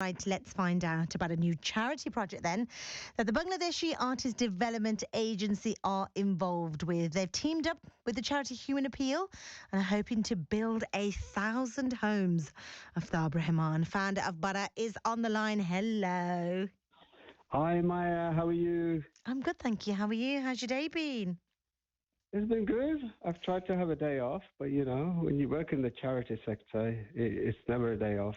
Right, let's find out about a new charity project then that the Bangladeshi Artist Development Agency are involved with. They've teamed up with the charity Human Appeal and are hoping to build 1,000 homes. Aftab Rahman, founder of Bara, is on the line. Hello. Hi, Maya. How are you? I'm good, thank you. How are you? How's your day been? It's been good. I've tried to have a day off, but when you work in the charity sector, it's never a day off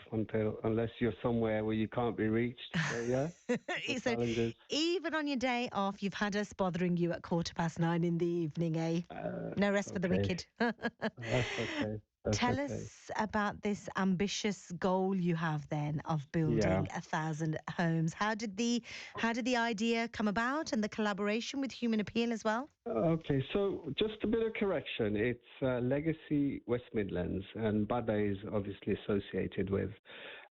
unless you're somewhere where you can't be reached. So yeah, the So challenges. even on your day off, you've had us bothering you at 9:15 in the evening, eh? No rest for the Okay, wicked. that's okay. That's Tell okay. us about this ambitious goal you have then of Yeah. building 1,000 homes. How did the idea come about and the collaboration with Human Appeal as well? Okay, so just a bit of correction. It's Legacy West Midlands, and BADA is obviously associated with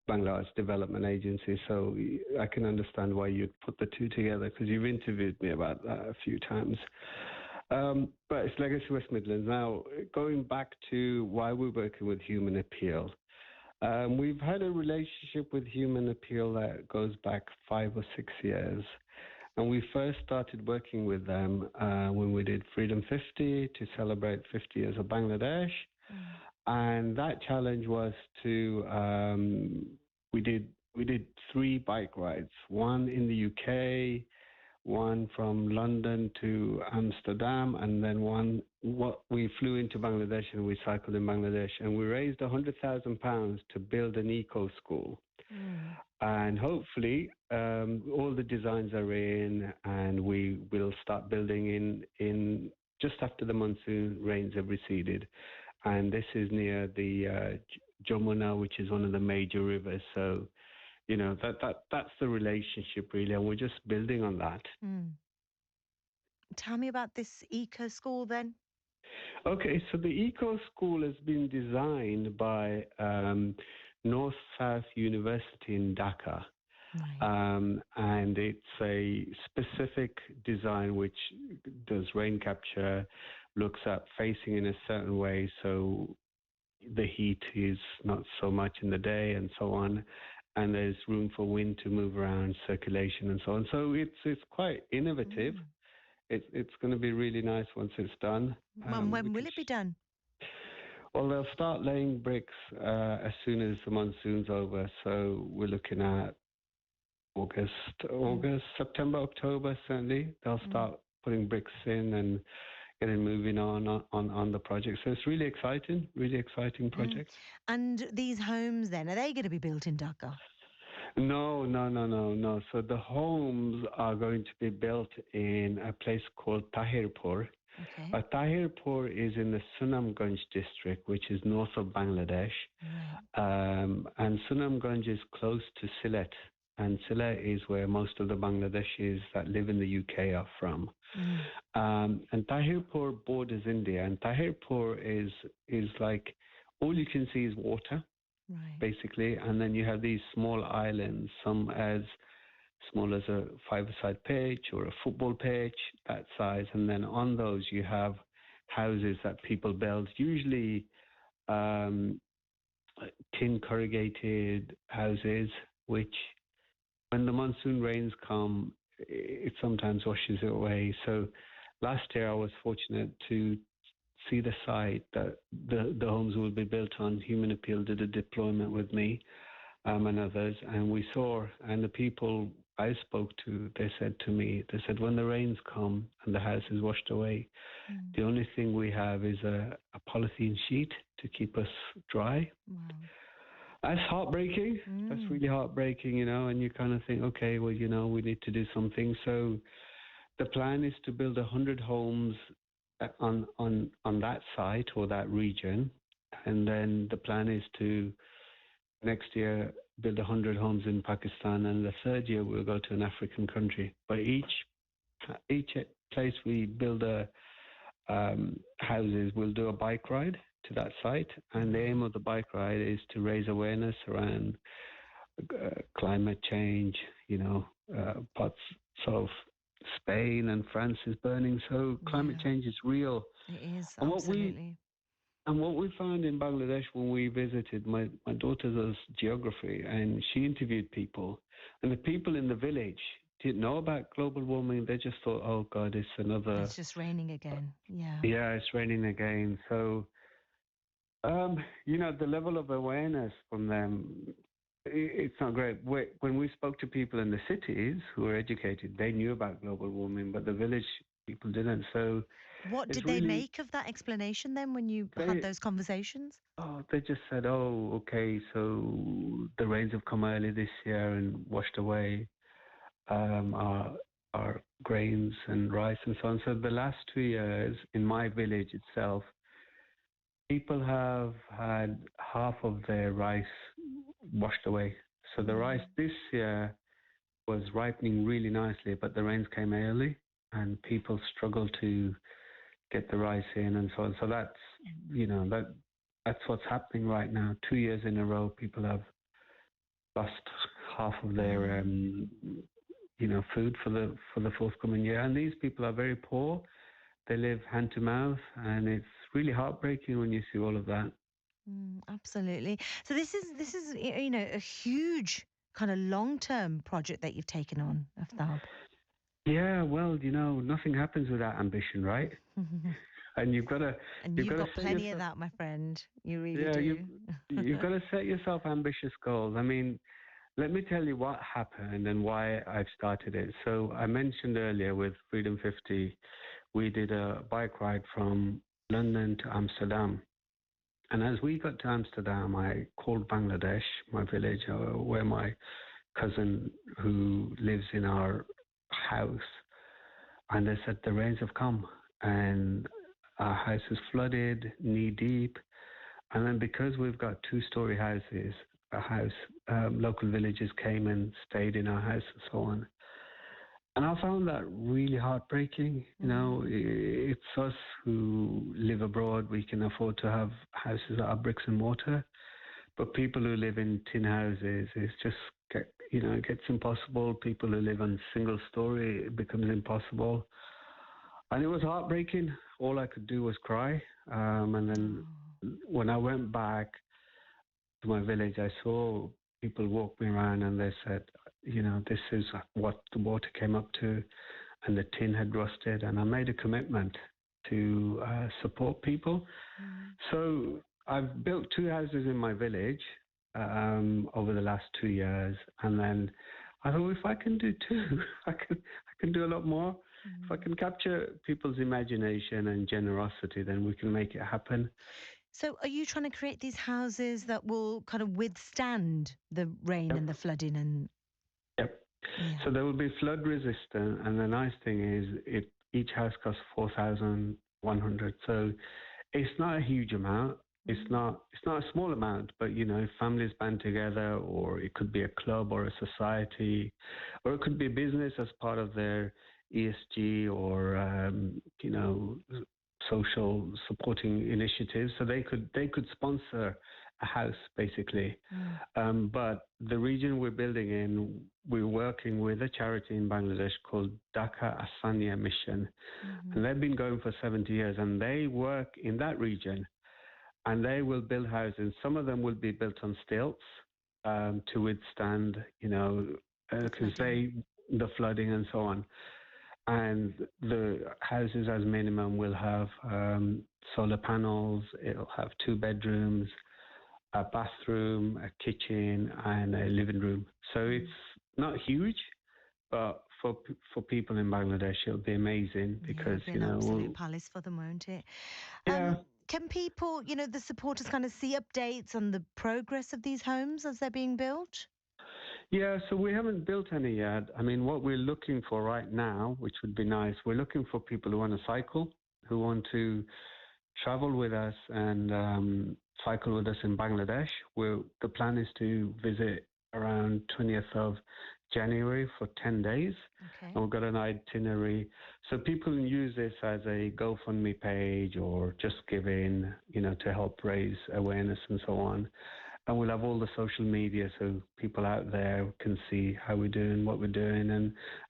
Bangladesh Development Agency, so I can understand why you'd put the two together because you've interviewed me about that a few times. But it's Legacy West Midlands. Now, going back to why we're working with Human Appeal, we've had a relationship with Human Appeal that goes back 5 or 6 years. And we first started working with them when we did Freedom 50 to celebrate 50 years of Bangladesh. And that challenge was we did 3 bike rides, one in the UK, one from London to Amsterdam, and then we flew into Bangladesh and we cycled in Bangladesh, and we raised £100,000 to build an eco school. And hopefully all the designs are in, and we will start building in just after the monsoon rains have receded. And this is near the Jamuna, which is one of the major rivers. So that's the relationship really, and we're just building on that. Tell me about this eco school then. Okay, so the eco school has been designed by North South University in Dhaka. Right. And it's a specific design which does rain capture, looks at facing in a certain way so the heat is not so much in the day and so on. And there's room for wind to move around, circulation and so on. So it's quite innovative. It's going to be really nice once it's done. When will it be done? Well, they'll start laying bricks as soon as the monsoon's over. So we're looking at August, September, October, certainly. They'll start putting bricks in and getting moving on the project. So it's really exciting project. And these homes then, are they going to be built in Dhaka? No. So the homes are going to be built in a place called Tahirpur. Okay. Tahirpur is in the Sunamganj district, which is north of Bangladesh. Right. And Sunamganj is close to Sylhet. And Sylhet is where most of the Bangladeshis that live in the UK are from. And Tahirpur borders India. And Tahirpur is like all you can see is water. Right. Basically, and then you have these small islands, some as small as a 5-a-side pitch or a football pitch, that size, and then on those you have houses that people build, usually tin corrugated houses, which when the monsoon rains come, it sometimes washes it away. So last year I was fortunate to see the site that the homes will be built on. Human Appeal did a deployment with me and others, and we saw, and the people I spoke to, they said when the rains come and the house is washed away, the only thing we have is a polythene sheet to keep us dry. Wow. That's heartbreaking. That's really heartbreaking, and you kind of think, okay, well, we need to do something. So the plan is to build 100 homes on that site or that region, and then the plan is to next year build 100 homes in Pakistan, and the third year we'll go to an African country. But each place we build houses, we'll do a bike ride to that site, and the aim of the bike ride is to raise awareness around climate change. Parts of Spain and France is burning, so climate change is real. It is, And absolutely. And what we found in Bangladesh when we visited, my daughter does geography, and she interviewed people, and the people in the village didn't know about global warming. They just thought, oh God, it's another, It's just raining again. Yeah. yeah, it's raining again. So, the level of awareness from them, it's not great. When we spoke to people in the cities who were educated, they knew about global warming, but the village people didn't. So What it's did they really, make of that explanation then when you had they, those conversations? they just said, oh, okay, so the rains have come early this year and washed away our grains and rice and so on. So the last 2 years in my village itself, people have had half of their rice washed away. So the rice Mm. this year was ripening really nicely, but the rains came early and people struggled to get the rice in and so on. So that's, that's what's happening right now. 2 years in a row, people have lost half of their, Mm. food for the forthcoming year. And these people are very poor. They live hand to mouth, and it's really heartbreaking when you see all of that. Absolutely. So this is a huge kind of long-term project that you've taken on, Aftab. Yeah, well, nothing happens without ambition, right? And And you've you've got to got set plenty of yourself, that, my friend. You really yeah, do. you've got to set yourself ambitious goals. I mean, let me tell you what happened and why I've started it. So I mentioned earlier with Freedom 50, we did a bike ride from London to Amsterdam. And as we got to Amsterdam, I called Bangladesh, my village, where my cousin who lives in our house, and they said the rains have come and our house is flooded knee deep. And then because we've got two-story houses, local villagers came and stayed in our house and so on. And I found that really heartbreaking. Mm. It's us who live abroad. We can afford to have houses that are bricks and mortar. But people who live in tin houses, it gets impossible. People who live on single story, it becomes impossible. And it was heartbreaking. All I could do was cry. And then Oh. when I went back to my village, I saw people walk me around and they said, this is what the water came up to, and the tin had rusted. And I made a commitment to support people. Mm. So I've built two houses in my village over the last 2 years, and then I thought if I can do two, I can do a lot more. If I Mm. can capture people's imagination and generosity, then we can make it happen. So are you trying to create these houses that will kind of withstand the rain Yep. and the flooding and Yep. yeah. So they will be flood resistant, and the nice thing is, each house costs 4,100. So it's not a huge amount. Mm. It's not a small amount, but if families band together, or it could be a club or a society, or it could be a business as part of their ESG or social supporting initiatives. So they could sponsor a house basically. Mm. But the region we're building in, we're working with a charity in Bangladesh called Dhaka Asania Mission, Mhm. and they've been going for 70 years, and they work in that region, and they will build houses. Some of them will be built on stilts to withstand, The because flooding. the flooding and so on. And the houses, as minimum, will have solar panels. It'll have two bedrooms, a bathroom, a kitchen, and a living room. So it's Mm. not huge, but for people in Bangladesh, it'll be amazing Yeah, because it'll be an absolute palace for them, won't it? yeah. Can people, the supporters kind of see updates on the progress of these homes as they're being built? Yeah, so we haven't built any yet. I mean, what we're looking for right now, which would be nice, we're looking for people who want to cycle, who want to travel with us and cycle with us in Bangladesh. The plan is to visit around 20th of January for 10 days. Okay. And we've got an itinerary. So people can use this as a GoFundMe page or just give in, to help raise awareness and so on. And we'll have all the social media so people out there can see how we're doing, what we're doing,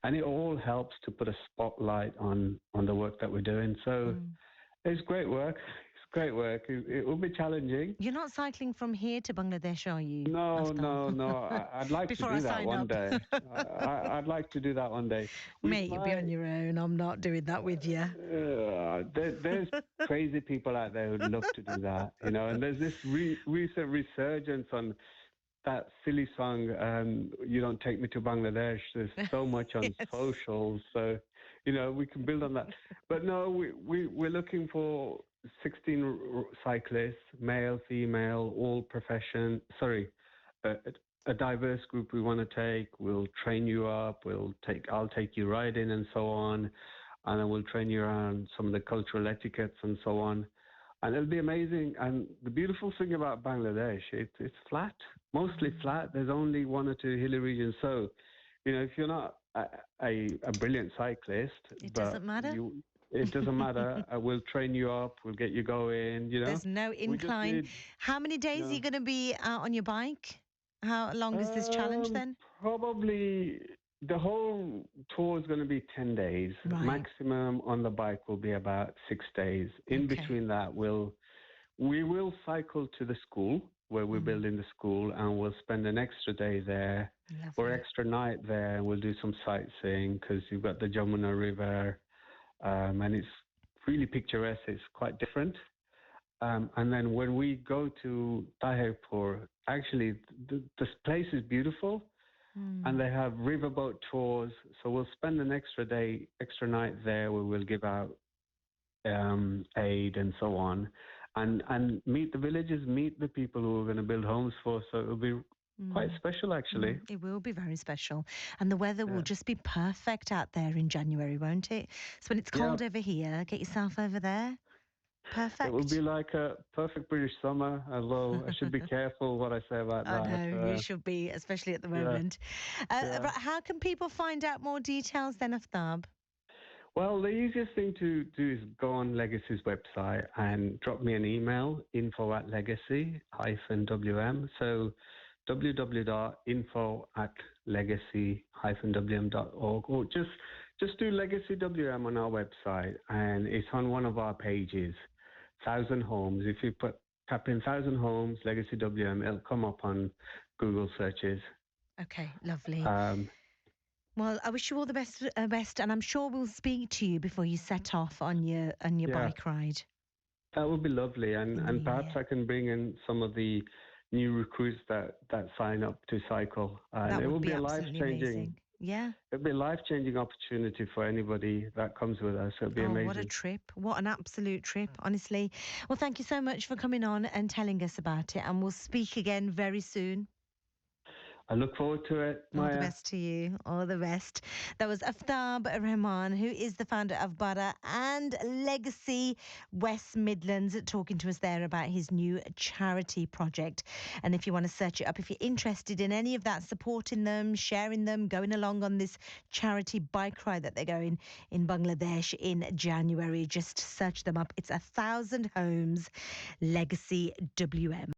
and it all helps to put a spotlight on the work that we're doing. So Mm. it's great work. great work. It will be challenging. You're not cycling from here to Bangladesh, are you, No, Aftab? no, no. I'd like to Before I do that sign one up. day. I'd like to do that one day. Mate, you'll be on your own. I'm not doing that with you. There's crazy people out there who'd love to do that, and there's this recent resurgence on that silly song, You Don't Take Me to Bangladesh. There's so much on Yes. socials, so, we can build on that. But no, we're looking for 16 cyclists, male, female, all profession, a diverse group we want to take. We'll train you up, I'll take you riding and so on, and then we'll train you around some of the cultural etiquettes and so on. And it'll be amazing. And the beautiful thing about Bangladesh, it's flat, mostly flat. There's only one or two hilly regions. So, if you're not a brilliant cyclist, It doesn't matter. It doesn't matter. We'll train you up. We'll get you going. There's no incline. How many days are you going to be out on your bike? How long is this challenge then? Probably the whole tour is going to be 10 days. Right. Maximum on the bike will be about 6 days. In between that, we will cycle to the school where we're building the school, and we'll spend an extra day there. Lovely. Or extra night there, and we'll do some sightseeing because you've got the Jamuna River, and it's really picturesque. It's quite different. And then when we go to Tahirpur, actually, this place is beautiful, and they have riverboat tours. So we'll spend an extra night there where we'll give out aid and so on, and meet the villagers, meet the people who are going to build homes for us. So it'll be quite special, actually. It will be very special. And the weather will just be perfect out there in January, won't it? So when it's cold over here, get yourself over there. Perfect. It will be like a perfect British summer, although I should be careful what I say about that. I know, you should be, especially at the moment. How can people find out more details then, Aftab? Well, the easiest thing to do is go on Legacy's website and drop me an email, info@legacy-wm. So www.info@legacy-wm.org, or just do Legacy WM on our website, and it's on one of our pages, 1,000 Homes. If you tap in 1,000 Homes, Legacy WM, it'll come up on Google searches. Okay, lovely. Well, I wish you all the best, and I'm sure we'll speak to you before you set off on your bike ride. That would be lovely, and perhaps I can bring in some of the new recruits that sign up to cycle. That it would will be a absolutely amazing. Yeah. It'll be a life-changing opportunity for anybody that comes with us. It'll be amazing. What a trip. What an absolute trip, honestly. Well, thank you so much for coming on and telling us about it, and we'll speak again very soon. I look forward to it, Mya. All the best to you. All the best. That was Aftab Rahman, who is the founder of Bara and Legacy West Midlands, talking to us there about his new charity project. And if you want to search it up, if you're interested in any of that, supporting them, sharing them, going along on this charity bike ride that they're going in Bangladesh in January, just search them up. It's 1,000 Homes, Legacy WM.